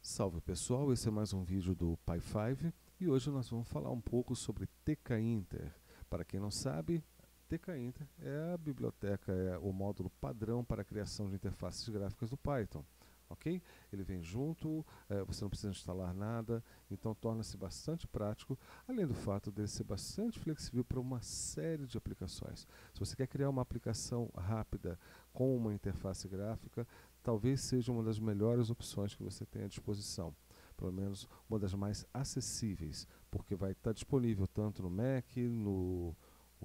Salve pessoal, esse é mais um vídeo do Pi5 e hoje nós vamos falar um pouco sobre TK-Inter. Para quem não sabe, TK-Inter é a biblioteca, é o módulo padrão para a criação de interfaces gráficas do Python. Ok? Ele vem junto, você não precisa instalar nada, então torna-se bastante prático, além do fato de ser bastante flexível para uma série de aplicações. Se você quer criar uma aplicação rápida com uma interface gráfica, talvez seja uma das melhores opções que você tem à disposição. Pelo menos uma das mais acessíveis, porque vai estar disponível tanto no Mac, no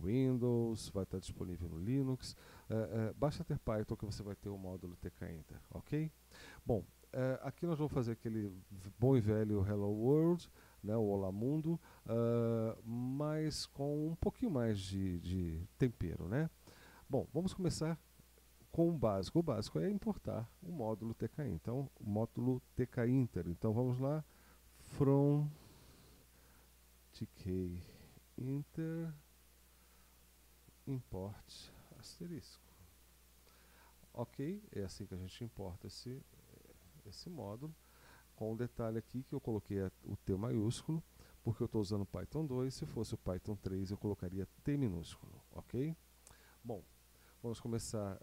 Windows, vai estar disponível no Linux. Basta ter Python que você vai ter o módulo TK-Inter, ok? Bom, aqui nós vamos fazer aquele bom e velho Hello World, né, o Olá Mundo, mas com um pouquinho mais de tempero, né? Bom, vamos começar com o básico. O básico é importar o módulo TK-Inter. Então, o módulo TK-Inter. Então, vamos lá. From TK-Inter import asterisco. Ok, é assim que a gente importa esse módulo. Com o detalhe aqui que eu coloquei o T maiúsculo, porque eu estou usando o Python 2. Se fosse o Python 3, eu colocaria T minúsculo. Ok? Bom, vamos começar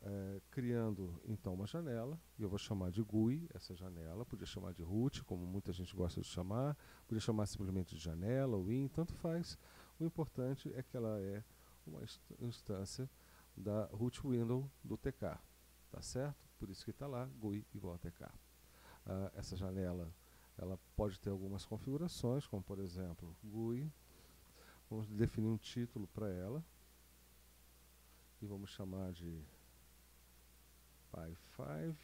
criando então uma janela, e eu vou chamar de GUI essa janela, podia chamar de root, como muita gente gosta de chamar, podia chamar simplesmente de janela, win, tanto faz. O importante é que ela é uma instância da root window do TK, tá certo? Por isso que está lá, GUI igual a TK. Essa janela ela pode ter algumas configurações, como por exemplo, GUI, vamos definir um título para ela, e vamos chamar de Pi5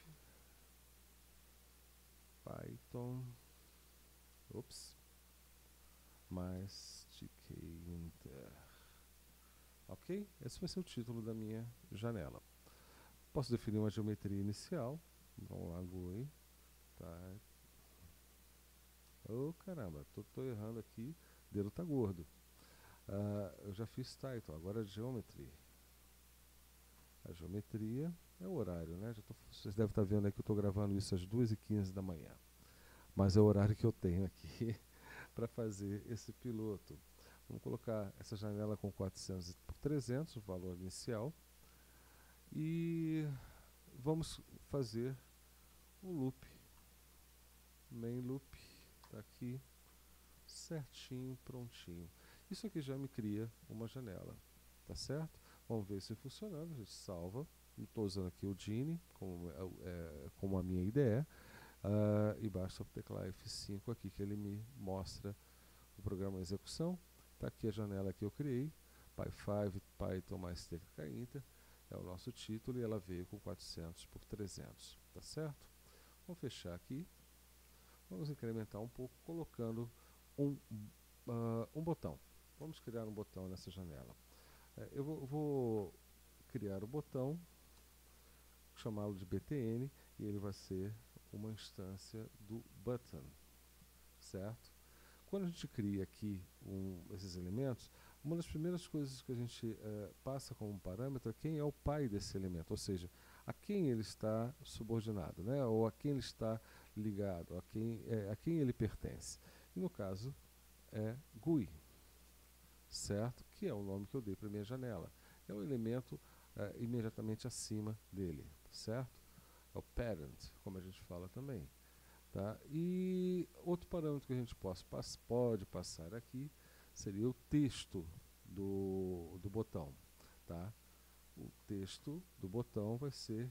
Python mais TK-Inter. Ok? Esse vai ser o título da minha janela. Posso definir uma geometria inicial. Vamos lá, GUI. Tá. Oh, caramba, tô errando aqui. O dedo tá gordo. Eu já fiz title, agora é geometry. A geometria é o horário, né? Vocês devem estar vendo aí que eu estou gravando isso às 2h15 da manhã. Mas é o horário que eu tenho aqui para fazer esse piloto. Vamos colocar essa janela com 400 por 300, o valor inicial. E vamos fazer o loop. Main loop está aqui, certinho, prontinho. Isso aqui já me cria uma janela, tá certo? Vamos ver se funcionando, a gente salva. Estou usando aqui o Genie como a minha IDE. E basta teclar F5 aqui que ele me mostra o programa em execução. Está aqui a janela que eu criei, Pi5 Python mais TK-Inter, é o nosso título, e ela veio com 400 por 300, tá certo? Vamos fechar aqui, vamos incrementar um pouco colocando um botão. Vamos criar um botão nessa janela. Eu vou criar o botão, chamá-lo de btn, e ele vai ser uma instância do button, certo? Quando a gente cria aqui esses elementos, uma das primeiras coisas que a gente passa como parâmetro é quem é o pai desse elemento, ou seja, a quem ele está subordinado, né? Ou a quem ele está ligado, a quem ele pertence. E no caso é GUI, certo? Que é o nome que eu dei para a minha janela. É o elemento imediatamente acima dele, certo? É o parent, como a gente fala também. Tá? E outro parâmetro que a gente pode passar aqui seria o texto do botão. Tá? O texto do botão vai ser,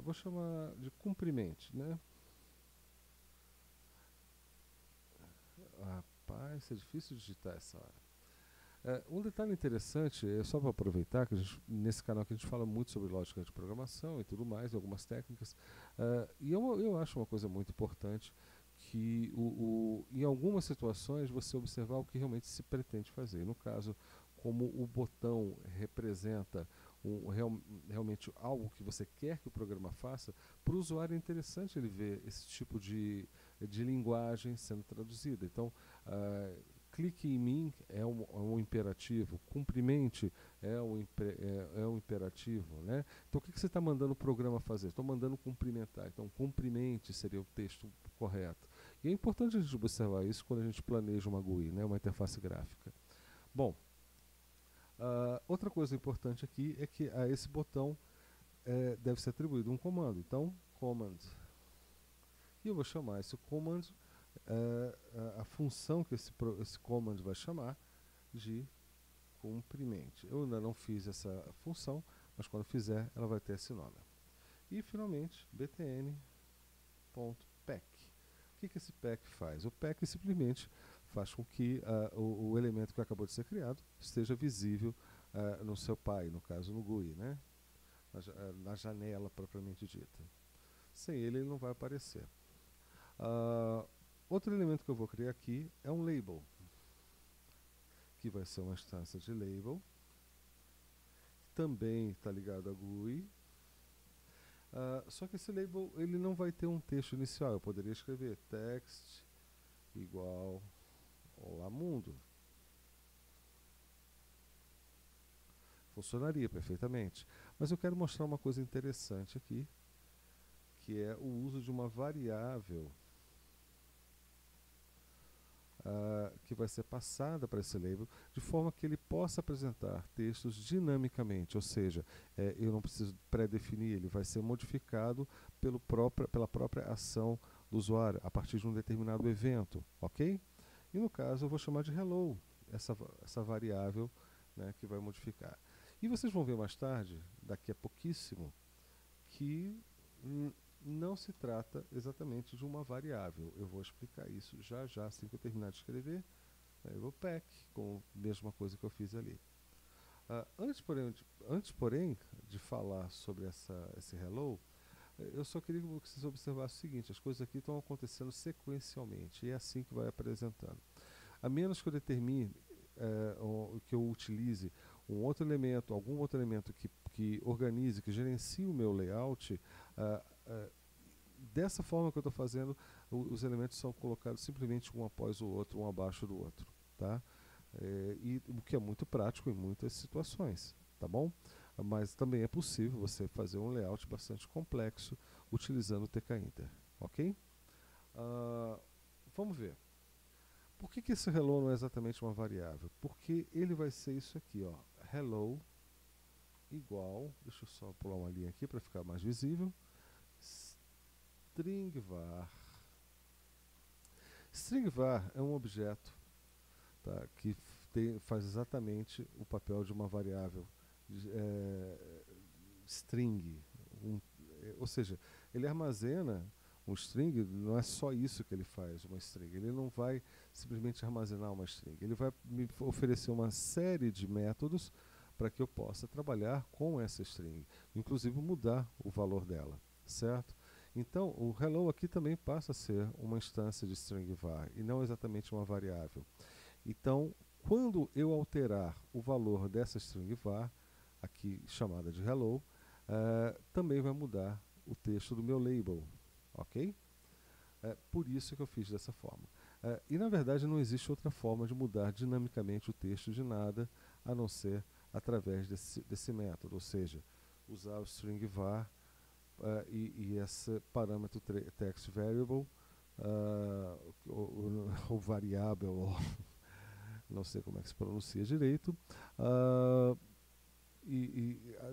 vou chamar de comprimento, né? Rapaz, isso é difícil de digitar essa hora. Um detalhe interessante, só para aproveitar, que nesse canal que a gente fala muito sobre lógica de programação e tudo mais, e algumas técnicas, e eu acho uma coisa muito importante que em algumas situações você observar o que realmente se pretende fazer. No caso, como o botão representa realmente algo que você quer que o programa faça, para o usuário é interessante ele ver esse tipo de linguagem sendo traduzida. Então, clique em mim é um imperativo, cumprimente é um imperativo, né? Então o que você está mandando o programa fazer? Estou mandando cumprimentar, então cumprimente seria o texto correto. E é importante a gente observar isso quando a gente planeja uma GUI, né? Uma interface gráfica. Bom, outra coisa importante aqui é que a esse botão deve ser atribuído um comando. Então, command. E eu vou chamar esse command, a função que esse command vai chamar de cumprimente. Eu ainda não fiz essa função, mas quando fizer, ela vai ter esse nome. E, finalmente, btn.pack. O que esse pack faz? O pack simplesmente faz com que o elemento que acabou de ser criado esteja visível no seu pai, no caso no GUI, né? Na janela propriamente dita. Sem ele não vai aparecer. Outro elemento que eu vou criar aqui é um label, que vai ser uma instância de label, também está ligado a GUI. Só que esse label ele não vai ter um texto inicial. Eu poderia escrever text igual olá mundo. Funcionaria perfeitamente. Mas eu quero mostrar uma coisa interessante aqui, que é o uso de uma variável que vai ser passada para esse label, de forma que ele possa apresentar textos dinamicamente, ou seja, eu não preciso pré-definir, ele vai ser modificado pela própria ação do usuário, a partir de um determinado evento, ok? E no caso eu vou chamar de hello, essa variável, né, que vai modificar. E vocês vão ver mais tarde, daqui a pouquíssimo, que não se trata exatamente de uma variável. Eu vou explicar isso já já, assim que eu terminar de escrever. Eu vou pack, com a mesma coisa que eu fiz ali. Antes, porém, de falar sobre esse hello, eu só queria que vocês observassem o seguinte: as coisas aqui estão acontecendo sequencialmente, e é assim que vai apresentando. A menos que eu determine, que eu utilize um outro elemento, algum outro elemento que organize, que gerencie o meu layout, dessa forma que eu estou fazendo, os elementos são colocados simplesmente um após o outro, um abaixo do outro, tá? E o que é muito prático em muitas situações, tá bom? Mas também é possível você fazer um layout bastante complexo utilizando o tkinter, ok? Vamos ver. Por que esse hello não é exatamente uma variável? Porque ele vai ser isso aqui, ó, hello igual, deixa eu só pular uma linha aqui para ficar mais visível, string var. String var é um objeto, tá, que faz exatamente o papel de uma variável string, ou seja, ele armazena um string. Não é só isso que ele faz, uma string. Ele não vai simplesmente armazenar uma string, ele vai me oferecer uma série de métodos para que eu possa trabalhar com essa string, inclusive mudar o valor dela, certo? Então, o hello aqui também passa a ser uma instância de string var, e não exatamente uma variável. Então, quando eu alterar o valor dessa string var, aqui chamada de hello, também vai mudar o texto do meu label, ok? Por isso que eu fiz dessa forma. E na verdade não existe outra forma de mudar dinamicamente o texto de nada, a não ser através desse método, ou seja, usar o string var e esse parâmetro text variable, ou variável, ou não sei como é que se pronuncia direito,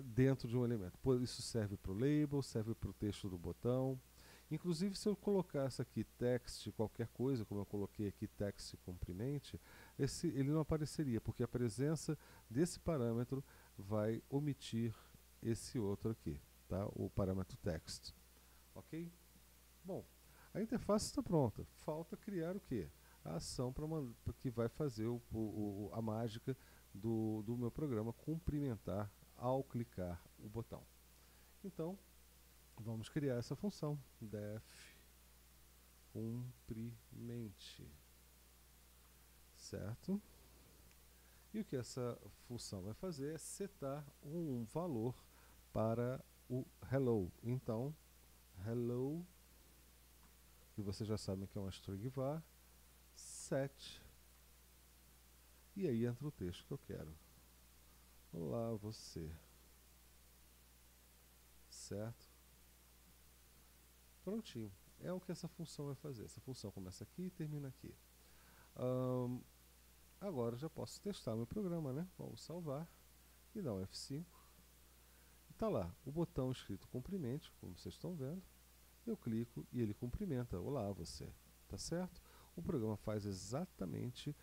dentro de um elemento. Isso serve para o label, serve para o texto do botão. Inclusive, se eu colocasse aqui text qualquer coisa, como eu coloquei aqui text cumprimente, ele não apareceria, porque a presença desse parâmetro vai omitir esse outro aqui, tá? O parâmetro text. Ok? Bom, a interface está pronta. Falta criar o quê? A ação que vai fazer a mágica do meu programa cumprimentar ao clicar o botão. Então, vamos criar essa função def cumprimente, certo? E o que essa função vai fazer é setar um valor para o hello. Então, hello, que vocês já sabem que é uma string var, set E aí entra o texto que eu quero. Olá, você. Certo? Prontinho. É o que essa função vai fazer. Essa função começa aqui e termina aqui. Agora eu já posso testar meu programa, né? Vamos salvar e dar um F5. Está lá o botão escrito cumprimente, como vocês estão vendo. Eu clico e ele cumprimenta. Olá, você. Tá certo? O programa faz exatamente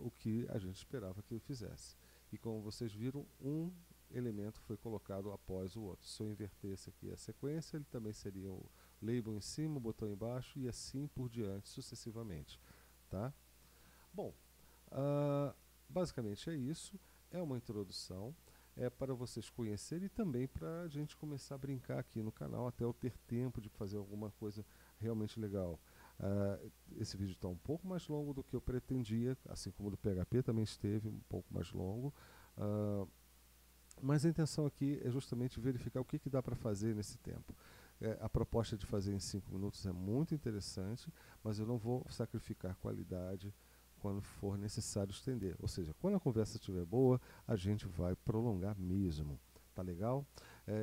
o que a gente esperava que ele fizesse. E como vocês viram, um elemento foi colocado após o outro. Se eu invertesse aqui a sequência, ele também seria o label em cima, o botão embaixo e assim por diante, sucessivamente. Tá? Bom, basicamente é isso. É uma introdução. É para vocês conhecerem e também para a gente começar a brincar aqui no canal até eu ter tempo de fazer alguma coisa realmente legal. Esse vídeo está um pouco mais longo do que eu pretendia, assim como o do PHP também esteve um pouco mais longo. Mas a intenção aqui é justamente verificar o que dá para fazer nesse tempo. A proposta de fazer em 5 minutos é muito interessante, mas eu não vou sacrificar qualidade quando for necessário estender. Ou seja, quando a conversa estiver boa, a gente vai prolongar mesmo. Tá legal?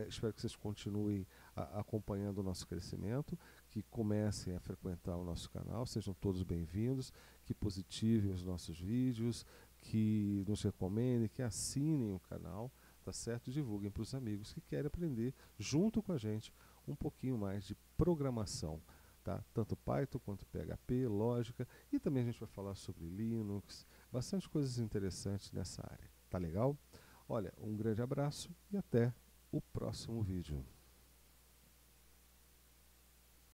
Espero que vocês continuem acompanhando o nosso crescimento, que comecem a frequentar o nosso canal, sejam todos bem-vindos, que positivem os nossos vídeos, que nos recomendem, que assinem o canal, tá certo? Divulguem para os amigos que querem aprender junto com a gente um pouquinho mais de programação. Tá? Tanto Python quanto PHP, lógica, e também a gente vai falar sobre Linux, bastante coisas interessantes nessa área. Tá legal? Olha, um grande abraço e até o próximo vídeo.